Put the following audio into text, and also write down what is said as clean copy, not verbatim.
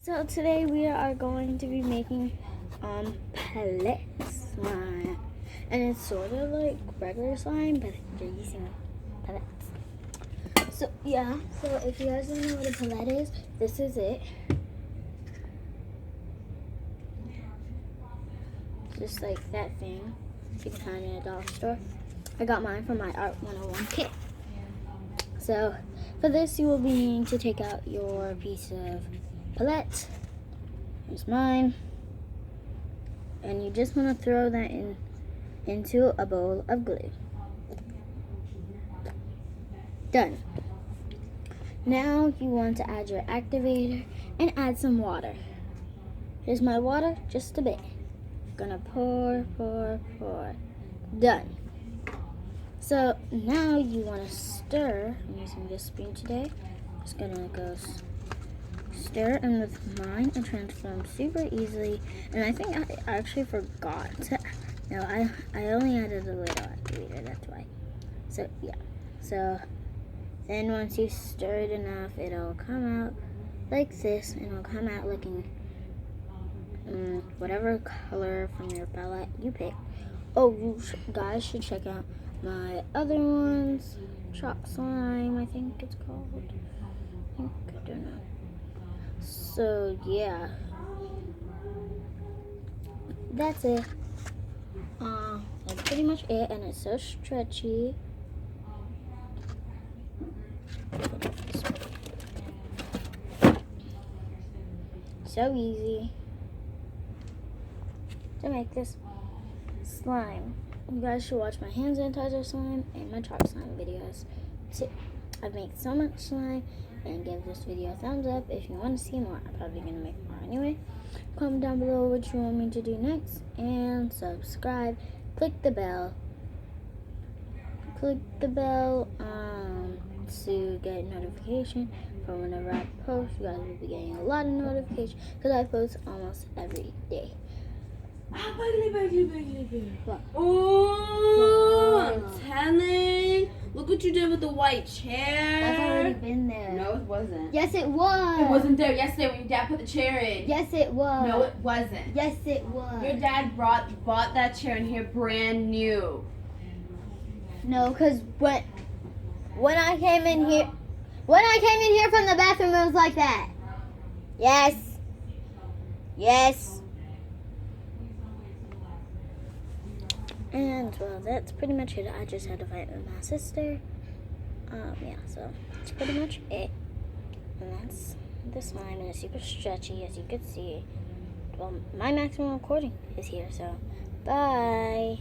So today we are going to be making Pallete slime, and it's sort of like regular slime, but you're using pellets. So yeah, so if you guys don't know what a palette is, this is it. Just like that thing you can find in a dollar store. I got mine from my Art 101 kit. So for this, you will be needing to take out your piece of palette. Here's mine. And you just want to throw that into a bowl of glue. Done. Now you want to add your activator and add some water. Here's my water, just a bit. Gonna pour. Done. So now you want to stir. I'm using this spoon today. Just gonna go stir, and with mine it transforms super easily. And I think I actually forgot to. No, I only added a little activator. That's why. So yeah. So then once you stir it enough, it'll come out like this, and it'll come out looking whatever color from your palette you pick. Oh, you guys should check out my other ones. Chalk slime, I think it's called. I don't know. So yeah, that's it. That's pretty much it, and it's so stretchy. So easy to make this slime. You guys should watch my hand sanitizer slime and my chalk slime videos too. I've made so much slime, and give this video a thumbs up if you want to see more. I'm probably going to make more anyway. Comment down below what you want me to do next, and subscribe. Click the bell to get notification for whenever I post. You guys will be getting a lot of notifications because I post almost every day. What? Oh, I'm telling. Look what you did with the white chair. That's already been there. No, it wasn't. Yes, it was. It wasn't there yesterday when your dad put the chair in. Yes, it was. No, it wasn't. Yes, it was. Your dad bought that chair in here brand new. No, because when I came in here from the bathroom, it was like that. Yes. Yes. And well, that's pretty much it. I just had to fight with my sister. Yeah, so that's pretty much it. And that's the slime, and it's super stretchy, as you could see. Well, my maximum recording is here, so bye.